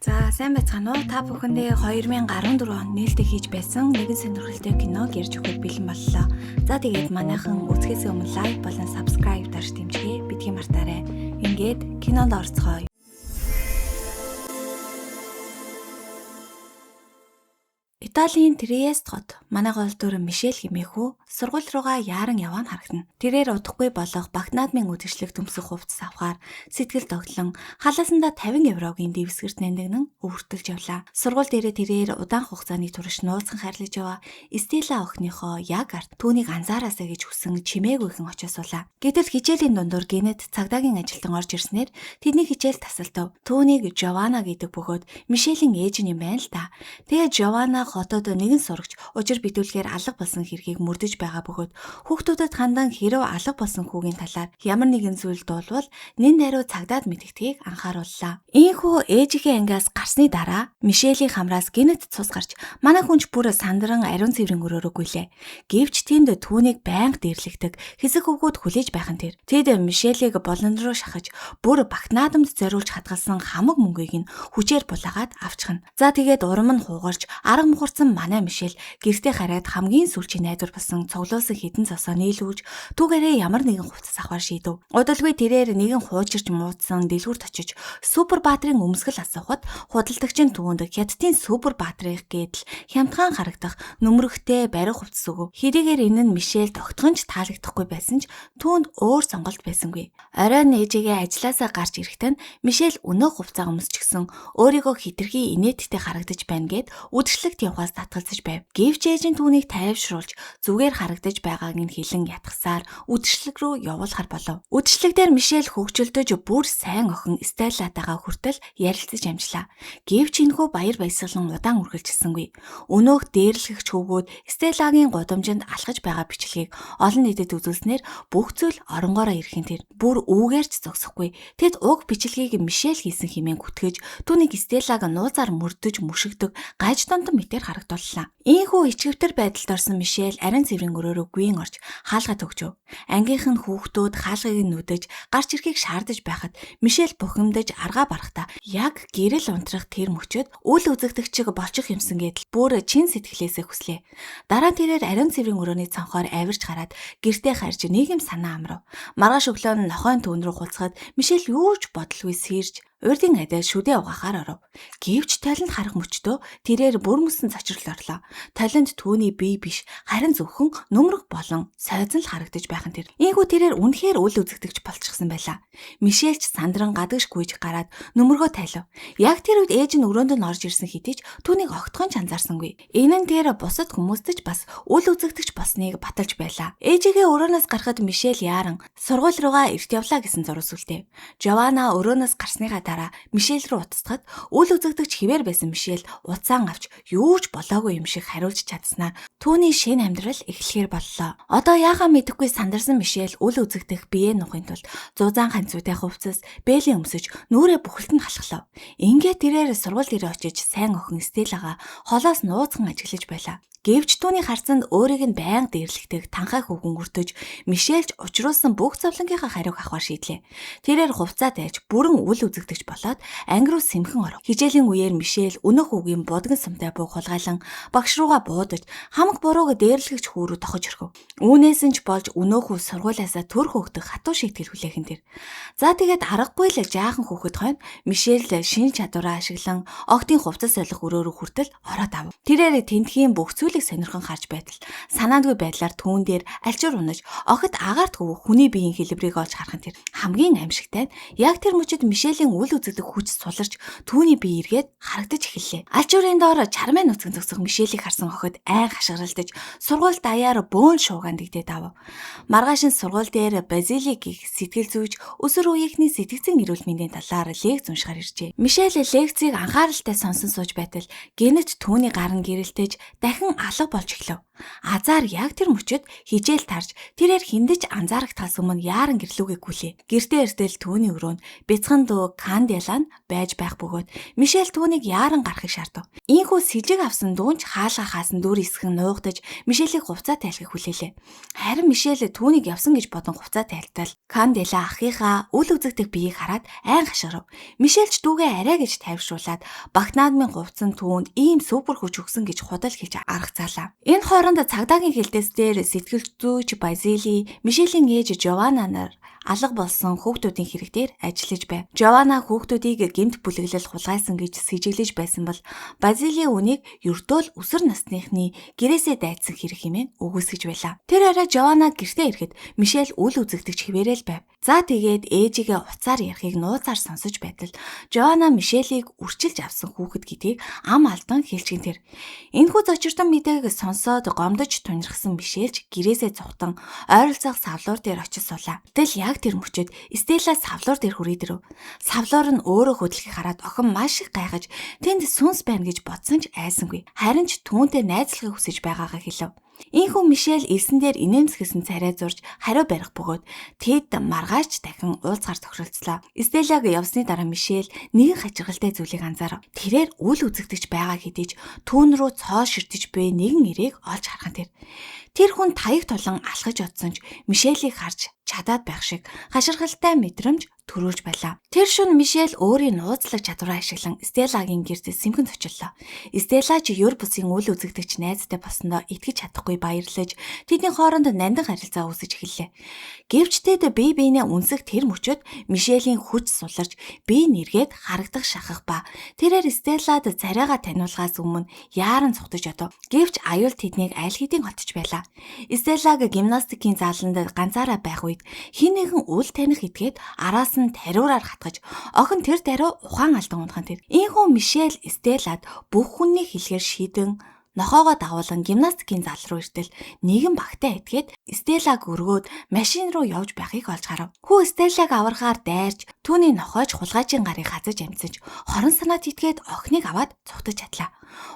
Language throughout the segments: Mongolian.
За сайн байцгаана уу? Та бүхэндээ 2014 онд нээлттэй хийж байсан нэгэн сонирхолтой киног ярьж өгөхөд бэлэн боллоо. За тэгээд манайхан үзэхээс өмнө лайк болон subscribe дарж дэмжигэй. Бидгийн мартаарай. Ингээд кинонд орцгоё. Италийн Триест хот манай гол дүр Мишель хэмээх сургууль руугаа яаран яваа нь харагдана. Тэрээр удахгүй болох Багнаадмын үдшилэг төмсөх хувцас авахаар сэтгэл тогтлон халаасандаа 50 еврогийн дэвсгэрт нандинан өвөртөлж явлаа. Сургууль дээрээ тэрээр удаан хугацааны турш нууцхан хайрлаж яваа Стелла охиныхоо яг арт түүнийг анзаараасаа гэж хүсэн чимээгүйхэн очиосуулаа. Гэтэл хичээлийн дундуур гинэт цагдаагийн ажилтан орж ирснээр тэдний хичээл тасалдав. Түүнийг Жованна гэдэг бөгөөд Мишелийн ээж нь юм байна л да. Тэгээ Жованна хотод нэгэн сурагч учир битүүлгээр алга болсон хэргийг мөрдөж байгаа бөгөөд хүүхдүүдэд хандан хэрв алга болсон хүүгийн талаар ямар нэгэн зүйл дуулвал нэн даруй цагдаад мэдэгдхийг анхаарууллаа. Ийхүү ээжийнхээ ангиас гарсны дараа Мишелийн хамраас гинэт цус гарч манай хүнч бүр сандран ариун цэврийн өрөөрөөгүй лээ. Гэвч тэнд түүнийг байнга дээрлэгдэг хэсэг хөвгүүд хүлээж байх нь тэр. Тэд Мишелийг болон руу шахаж бүр Багнаадамд зориулж хадгалсан хамаг мөнгийг нь хүчээр булаагаад авчихна. За тэгээд урам нь хуугарч арга мухарсан манай Мишель гэртээ хараад хамгийн сүүлчийн найдвар болсон цуглуулсан хідэн цосоо нийлүүлж түүгээрээ ямар нэгэн хувцас авахар шийдэв. Удалгүй тэрээр нэгэн хуучирч муудсан дэлгүүрт очиж супер баатрын өмсгөл асуухад худалдагч нь түүнд хятадын супер баатрыг гэдэл хямдхан харагдах нөмрөгтэй барих хувцас өгөв. Хэдийгээр энэ нь Мишель тогтгонч таалагдахгүй байсан ч түүнд өөр сонголт байсангүй. Оройн ээжигээ ажилласаа гарч ирэхдээ Мишель өнөө хувцас өмсчихсэн өөрийгөө хитрхи инээдтэй харагдаж байна гэд үдшилтэд явахаас татгалзаж байв. Гэвч ээж нь түүнийг тайвшруулж зүгээр харагдаж байгааг нь хэлэн ятгсаар үдшилэг рүү явуулахар болов. Үдшилэг дээр Мишель хөгжөлдөж бүр сайн охин Стеллатайгаа хүртэл ярилцаж амжлаа. Гэвч энэхүү баяр баясгалан удаан үргэлжилсэнгүй. Өнөөх дээрлэгч хөвгүүд Стеллагийн гудамжинд алхаж байгаа бичлэгийг олон нийтэд үзүүлснээр бүх зүйл оронгоороо ирэхин тэр бүр үүгээрч зогсохгүй. Тэд уг бичлэгийг Мишель хийсэн хэмээн гүтгэж түүнийг Стеллаг нууцаар мөрдөж мөшөгдөг гаж донтон мэтэр харагдууллаа. Ийхүү ичгэвтер байдалд орсон Мишель ариун цэврийн өрөөрөө гүйн орж хаалгаа төгжөв. Ангийнх нь хүүхдүүд хаалгыг нүдэж гарч ирэхийг шаардаж байхад Мишель бухимдаж аргаа барахтаа яг гэрэл унтрах тэр мөчөд үл үзэгдэгчиг болчих юмсан гэдэл бүр чин сэтгэлээсээ хүслээ. Дараа нь тэрээр ариун цэврийн өрөөний цонхоор авирч гараад гэртээ харж нэг юм санаа амрав. Маргааш өглөө нь нохойн түүн рүү хулцгаад Мишель юу ч бодолгүй сэрж урдын адил шүдээ угаахаар оров. Гэвч талент харах мөчтөө тэрээр бүр мөсөн цочрол орлоо. Талент түүний бие биш харин зөвхөн нөмрөг болон сойзон л харагдаж байх нь тэр. Ийхүү тэрээр үнэхээр үл үзэгдэгч болчихсон байлаа. Мишельч сандран гадагш гүйж гараад нөмргөө тайлав. Яг тэр үед ээж нь өрөөнд нь орж ирсэн хэдий ч түүнийг огтхон ч анзаарсангүй. Энэ нь тэр бусад хүмүүстэж бас үл үзэгдэгч болсныг баталж байлаа. Ээжигээ өрөөнөөс гарахад Мишель яаран сургууль руугаа эрт явлаа гэсэн зурвасүлтэй. Жованна өрөөнөөс гарсныгаа дараа Мишель рүү уцтахад үл үзэгдэгч хിവэр байсан Мишель уцаан авч юу ч болоогүй юм шиг хариулж чадсанаа түүний шинэ амьдрал эхлэхээр боллоо. Одоо яахаа мэдэхгүй сандарсан Мишель үл үзэгдэх биеэ нухын тулд зузаан ханцуутай хувцас бээлийн өмсөж нүрээ бүхэлд нь халахлав. Ингээд тэрээр сургууль дээрээ очиж сайн охин Стеллага холоос нууцхан ажиглаж байлаа. Гэвч түүний харцанд өөрийг нь байнга дээрлэгдэг танхай хөвгөн өртөж Мишельч учруулсан бүх зовлонгийнхаа хариуг авахар шийдлээ. Тэрээр хувцаа тайлж бүрэн үл үзэгдэгч болоод анги руу сэмхэн оров. Хичээлийн үеэр Мишель өнөх үгийн будган сумтай бууг хулгайлан багш руугаа буудаж хамаг бурууг дээрлэгч хүү рүү тохож өрхөв. Үүнээс нь ч болж өнөөхөө сургуулиасаа төр хөөгдөх хатуу шийтгэл хүлээхэн тэр. За тэгээд аргагүй л жаахан хөөхөд хойно Мишель шинэ чадвараа ашиглан огтын хувцас солих өрөөрөө хүртэл ороод ав. Тэрээр тентхийн бүх сонирхон харж байтал санаандгүй байдлаар түүн дээр альчуур унаж охид агаарт хүний биеийн хэлбэрийг олж харах нь тэр хамгийн аимшигтай нь яг тэр мөчөд Мишелийн үл үзэгдэх хүч суларч түүний бие эргээд харагдаж эхэллээ. Альчуурын доор чармын нүцгэн зогсох Мишелийг харсан охид айн хашгиралдаж сургууль даяар бөөн шуугаан дэгдээд ав. Маргааш нь сургууль дээр Базилик их сэтгэл зүйч өсөр үеийнхний сэтгцэн эрүүл мэндийн талаар лекц уншихаар иржээ. Мишель лекцийг анхааралтай сонсон сууж байтал гинэт түүний гар нь гэрэлтэж дахин алга болж эхлэв. Азар яг тэр мөчөд хижээл тарж тэрээр хиндэж анзаарахтаас өмнө яаран гэрлүүгээ гүйлээ. Гэртээ иртэл түүний өрөөнд бяцхан дүү Канделла байж байх бөгөөд Мишель түүнийг яаран гарахыг шаардав. Ийхүү с жиг авсан дүүнч хаалгахаас нь дүр эсгэн нуугдаж Мишелийг хувцас тайлхыг хүлээлээ. Харин Мишель түүнийг явсан гэж бодон хувцас тайлтал Канделла ахыхаа үл үзэгдэх биеийг хараад айн хашгирав. Мишельч дүүгээ арай гэж тайвшруулад Багнаадмын хувцсан түүнд ийм супер хүч өгсөн гэж худал хэлж аргацаалаа. Энэ хооронд цагдаагийн хэлтээс дээр сэтгэл зүйч Базили Мишелийн ээж Жовананаар алга болсон хүүхдүүдийн хэрэг дээр ажиллаж байв. Жована хүүхдүүдийг гэмт бүлэглэл хулгайсан гэж сэжиглэж байсан бол Базили үнийг ердөө л өсвөр насныхны гэрээсээ дайдсан хэрэг хэмээн үгүйсгэж байлаа. Тэр орой Жована гэртээ ирэхэд Мишель үл үзэгдэж хിവэрэл байв. За тэгээд ээжигээ уцаар ярихыг нууцаар сонсож байтал Жована Мишелийг үрчилж авсан хүүхэд гэдгийг ам алдан хэлчихэн тэр. Энэхүү зочиртон мэдээг сонсоод гомдож тунирхсан Мишельч гэрээсээ цухтан ойролцоох савлуур дээр очиж суулаа. Тэгэл яг тэр мөчөд Стелла савлуур дээр хүрээдрв. Савлуур нь өөрөө хөдлөхийг хараад охин маш их гайхаж тэнд сүнс байна гэж бодсон ч айсангүй. Харин ч түүнтэй найзлахыг хүсэж байгаагаа хэлв. Ийхүү Мишель элсэн дээр инээмсэглсэн царай зурж хариу барих бөгөөд тэд маргааш дахин уулзгаар тохиролцлоо. Стеллаг явсны дараа Мишель нэгэн хачиргалтай зүйлийг анзаарав. Тэрээр үл үзэгдэж байгаа хэдий ч түүн рүү цоо ширтэж буй нэгэн ирээг олж хархан тэр хүн таяг тулан алхаж одсон ч Мишелийг харж чадаад байх шиг хаширгалтай мэдрэмж төрүүлж байлаа. Тэр шөнө Мишель өөрийн нууцлаг чадвараа ашиглан Стеллагийн гэрт сэмхэн зочлоо. Стелла ч ёр бусын үл үзэгдэгч найзтай болсондоо итгэж чадахгүй баярлаж тэдний хооронд нандин харилцаа үүсэж эхэллээ. Гэвч тэд бие биенээ үнсэх тэр мөчөд Мишелийн хүч суларч бие нэргээд харагдах шахах ба тэрээр Стеллад царайгаа таниулахаас өмнө яаран цухтаж одов. Гэвч аюул тэднийг аль хэдийн хотж байлаа. Стеллаг гимнастикийн зааланд ганцаараа байх үед хин нэгэн үл таних итгээд араас нь тариураар хатгаж охин тэр тариу ухаан алдан унтхан тэр. Ийхүү Мишель Стеллад бүх хүнний хэлгээр шийдэн нохоогоо дагуулan гимнастикийн зал руу иртэл нэгэн багтаа итгээд Стеллаг өргөөд машин руу явж байхыг олж харав. Хүү Стеллаг аврахаар дайрч түүний нохойч хулгайчийн гарыг хазаж амжиж хорон санаат итгээд охиныг аваад цухтаж чадлаа.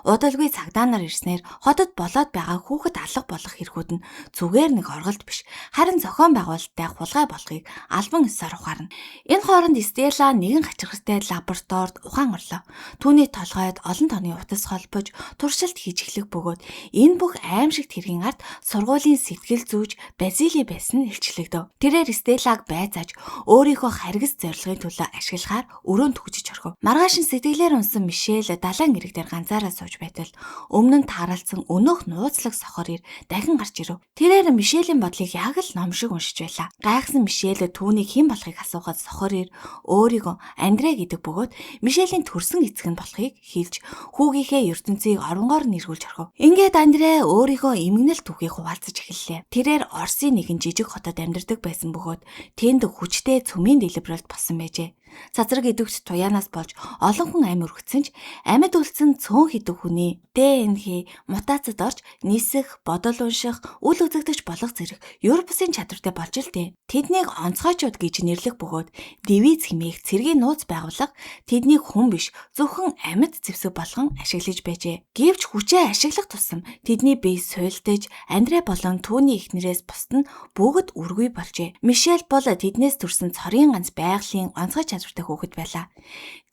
Удалгүй цагдаа нар ирснээр хотод болоод байгаа хүүхэд алга болох хэрэгүүд нь зүгээр нэг орголт биш харин зохион байгуулалттай хулгай болохыг албан ёсоор ухаарна. Энэ хооронд Стелла нэгэн хачирхалтай лабораторид ухаан орлоо. Түүний толгойд олон тооны утас холбож туршилт хийж эхлэх бөгөөд энэ бүх аимшигт хэргийн ард сургуулийн сэтгэл зүйч Базили байсан нь илчлэгдэв. Тэрээр Стеллаг байцааж өөрийнхөө харгас зорилгын төлөө ашиглахаар өрөөнд хүчиж орхив. Маргааш нь сэтгэлээр унсан Мишель далайн ирэг дээр ганцаараа сууж байтал өмнө нь тааралцсан өнөөх нууцлаг сохор ир дахин гарч ирэв. Тэрээр Мишелийн бодлыг яг л ном шиг уншиж байлаа. Гайхсан Мишель түүнийг хэн болохыг асуухад сохор ир өөрийгөө Андре гэдэг бөгөөд Мишелийн төрсөн эцэг нь болохыг хэлж хүүгийнхээ ертөнцийг оронгоор нэргүүлж орхив. Ингээд Андре өөрийгөө эмгэнэл түүхийг хуваалцаж эхэллээ. Тэрээр Оросын нэгэн жижиг хотод амьдардаг байсан бөгөөд тэнд хүчтэй цөмийн дэлбэрэлт болсон байжээ. Цацраг идэвхт туяанаас болж олон хүн амь өргөцсөн ч амьд үлдсэн цөөн хэдэн хүний ДНХ мутацид орж нисэх, бодол унших, үл үзэгдэж болох зэрэг ёр бусын чадвартай болж л дээ. Тэднийг онцгойчуд гэж нэрлэх бөгөөд девиз хэмээх цэргийн нууц байгууллага тэднийг хүн биш зөвхөн амьд зэвсэг болгон ашиглаж байжээ. Гэвч хүчээ ашиглах тусам тэдний бие суйлдаж Андре болон түүний эхнэрээс бусд нь бүгд үргүй болжээ. Мишель бол тэднээс төрсэн цорын ганц байгалийн онцгой чадвартай хүүхэд байлаа.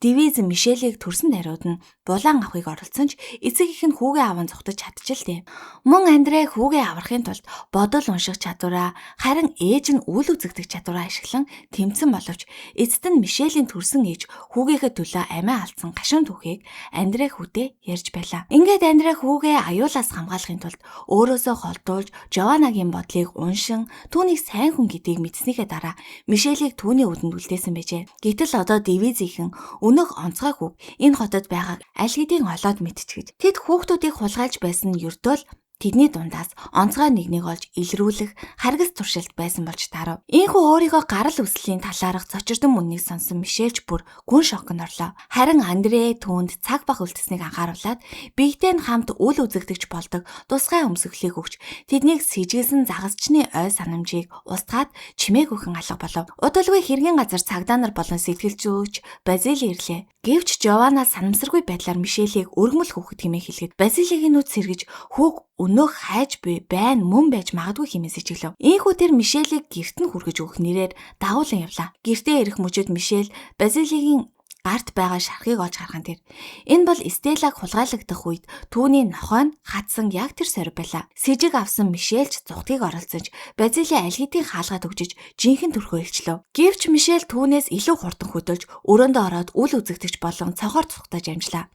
Девиз Мишелийг төрсөн даруйд нь булаан авахыг оролцсон ч эцэг их нь хүүгээ аван зүхтэж чадчихлээ. Мөн Андре хүүгээ аврахын тулд бодол унших чадвараа харин ээж нь үл үзэгдэх чадвараа ашиглан тэмцэн боловч эцэст нь Мишелийн төрсөн ээж хүүгийнхээ төлөө амиа алдсан гашуун түүхийг Андре хүүтэй ярьж байлаа. Ингээд Андре хүүгээ аюулаас хамгаалахын тулд өөрөөсөө холдуулж Жованагийн бодлыг уншин түүнийг сайн хүн гэдгийг мэдснийхээ дараа Мишелийг түүний үдэнд үлдээсэн байжээ. Гэтэл одоо девизийнхэн өнөөх онцгой хүүг энэ хотод байгааг аль хэдийн олоод мэдчихэж тэд хүүхдүүдийг хулгайлж байсан нь ердөө л тэдний дундаас онцгой нэгнийг олж илрүүлэх харгас туршилт байсан болж таарав. Ийхүү өөрийгөө гарал үүслийн талаарх цочирдон үннийг сонсон Мишельч бүр гүн шокнд орлоо. Харин Андре түүнд цаг бага үлдсэнийг анхааруулад биетэй нь хамт үл үзэгдэгч болдог тусгай өмсгөлийг өгч тэднийг сэжгэлсэн загасчны ой санамжийг устгаад чимээгүйхэн алга болов. Удалгүй хэргийн газар цагдаа нар болон сэтгэлзүйч Базили ирлээ. Гэвч Жована санамсаргүй байдлаар Мишелийг өргөмөл хүүхэд хэмээн хэлгээд Базилигийн нүд сэргэж хүүг өнөөх хайж буй байна мөн байж магадгүй хэмээн сэжиглэв. Ийхүү тэр Мишелийг гэрт нь хүргэж өгөх нэрээр дагуулan явлаа. Гэртээ ирэх мөчид Мишель Базилигийн гарт байгаа шархыг олж хархан тэр. Энэ бол Стеллаг хулгайлагдах үед түүний нохой нь хатсан яг тэр сорив байлаа. Сэжиг авсан Мишельч зүгтгийг оролцож Базили аль хэдийн хаалгаад өгчөж жинхэнэ төрхөө илчлээ. Гэвч Мишель түүнээс илүү хурдан хөдөлж өрөөндөө ороод үл үзэгдэгч болон цонхоор цухтаж амжлаа.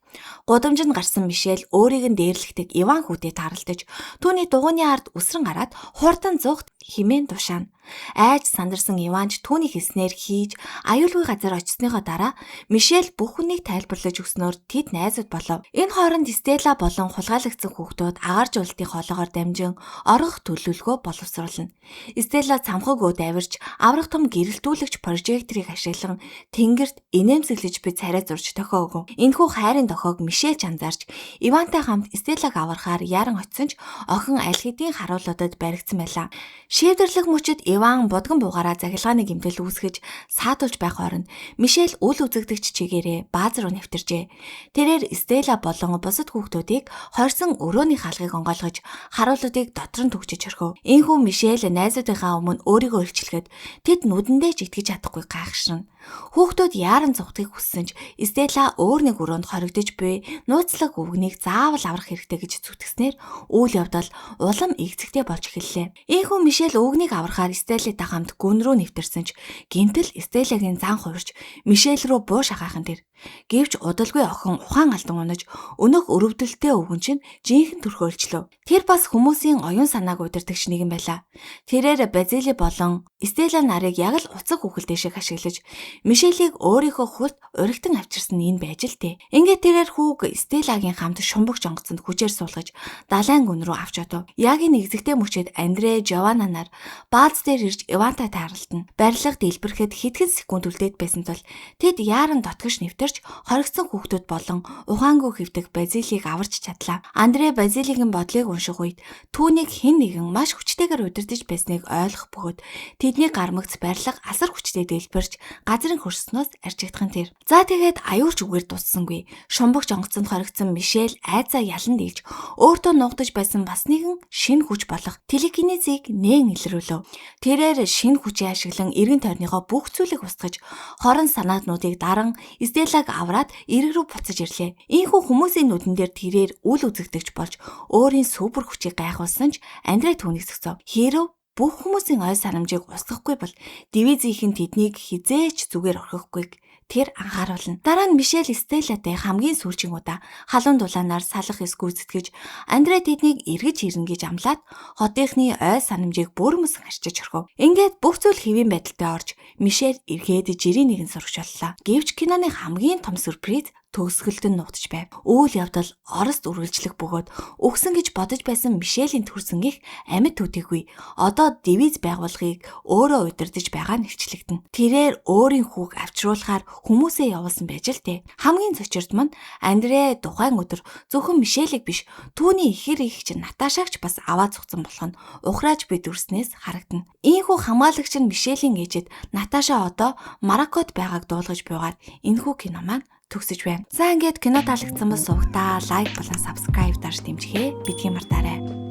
Гудамжинд гарсан Мишель өөрийг нь дээрлэхдэг Иван хүүтэд тааралдаж түүний дугуйны ард үсрэн гараад хурдан зүгт химэн тушаана. Айж сандарсан Иванч түүний хэлснээр хийж аюулгүй газар очсныхоо дараа Мишель бүх хүнийг тайлбарлаж өгснөөр тэд найзууд болов. Энэ хооронд Стелла болон хулгайлагдсан хүүхдүүд агаар жуултын хоолоогоор дамжин орох төлөвлөгөө боловсруулна. Стелла цамхаг өөд авирч аврах том гэрэлтүүлэгч прожекторыг ашиглан тэнгэрт инээмсэглэж буй царай зурж тохио өгөв. Энэхүү хайрын тохиог Мишель анзаарч Ивантай хамт Стеллаг аврахаар яран очсон ч охин аль хэдийн харуулуудад баригдсан байлаа. Шийдвэрлэх мөчид Иван будган буугаараа захилгааны гэмтэл үүсгэж саатуулж байх хооронд Мишель үл үзэгдэгч чигээрээ бааз руу нэвтэржээ. Тэрээр Стелла болон бусад хүүхдүүдийг хорсон өрөөний хаалгыг онгойлгож харуулуудыг дотор нь түгжиж орхив. Ийхүү Мишель найзуудынхаа өмнө өөрийгөө илчлэхэд тэд нүдэндээ ч итгэж чадахгүй гайхширна. Хүүхдүүд яаран зүгтгийг хүссэн ч Стелла өөр нэг өрөөнд хоригдож буй нууцлаг өвгнийг заавал аврах хэрэгтэй гэж зүтгэснээр үйл явдал улам игцэгтэй болж эхэллээ. Ийхүү Мишель өвгнийг аврахаар Стеллатай хамт гүн рүү нэвтэрсэн ч гинтэл Стеллагийн зан хувирч Мишель рүү буу шахаахан тэр. Гэвч удалгүй охин ухаан алдан унаж өнөөх өрөвдөлттэй өвгөн чинь жинхэнэ төрхөөлчлөө. Тэр бас хүмүүсийн оюун санааг удирдагч нэгэн байлаа. Тэрээр Базили болон Стелла нарыг яг л уцаг хүүхэлдэй шиг ашиглаж Мишелийг өөрийнхөө хөлт уригтан авчирсан энэ байж л тээ. Ингээд тэрээр хүүг Стеллагийн хамт шумбагч онгоцонд хүчээр суулгаж далайн гүн рүү авч одов. Яг энээгзэгтэй мөчөд Андре Жована нар бааз дээр ирж Ивантай тааралдана. Барилга дэлбэрэхэд хэдхэн секунд үлдээд байсан тул тэд яаран дотгош нэвтэрч хоригдсон хүүхдүүд болон ухаангүй хэвдэх Базилийг аварч чадлаа. Андре Базилигийн бодлыг унших үед түүнийг хэн нэгэн маш хүчтэйгээр удирдах байсныг ойлгох бөгөөд тэдний гармагц барилга асар хүчтэй дэлбэрч газрын хөрснөөс арчигдхан тэр. За тэгээд аюулч үгээр дуссангүй. Шумбагч онгоцонд хоригдсон Мишель айцаа ялан дийлж өөртөө нуугдаж байсан бас нэгэн шинэ хүч болох телекинезийг нээн илрүүлв. Тэрээр шинэ хүчээ ашиглан эргэн тойрныгоо бүх зүйлийг устгаж хорон санаатнуудыг даран Стеллаг авраад эрэг рүү буцаж ирлээ. Ийхүү хүмүүсийн нүдэн дээр тэрээр үл үзэгдэгч болж өөрийн супер хүчийг гайхуулсан ч Андре түүнийг зогсов. Хэрв бүх хүмүүсийн ой санамжийг устгахгүй бол дивизийнхэн тэднийг хизээч зүгээр орхихгүйг тэр анхааруулна. Дараа нь Мишель Стеллатай хамгийн сүүлчийн удаа халуун дулаанаар салах эс гүйцэтгэж Андре тэднийг эргэж ирнэ гэж амлаад хотынхны ой санамжийг бүрмөсөн арчиж орхив. Ингээд бүх зүйл хэвийн байдалтай орж Мишель эргээд жирийн нэгэн сурагч боллоо. Гэвч киноны хамгийн том сюрприз төгсгөлд нь нугтж байв. Үйл явдал Орост үргэлжлэх бөгөөд өгсөн гэж бодож байсан Мишелийн төрсөн их амьд төдийгүй одоо дивиз байгууллагыг өөрөө удирдах байгаа нэрчлэгдэнэ. Тэрээр өөрийн хүүг авчруулахаар хүмүүсээ явуулсан байж л дээ. Хамгийн зочирд мань Андре тухайн өдөр зөвхөн Мишелийг биш түүний ихэр эгч Наташагч бас аваад цугцсан болох нь ухрааж буй дүрснээс харагдана. Ийхүү хамгаалагч нь Мишелийн ээжэд Наташа одоо Мароккод байгааг дуулгаж буйгаар энэхүү кино маань төгсөж байна. За ингээд кино таалагдсан бол сувгтаа лайк болон subscribe дарж дэмжихээ битгий мартаарай.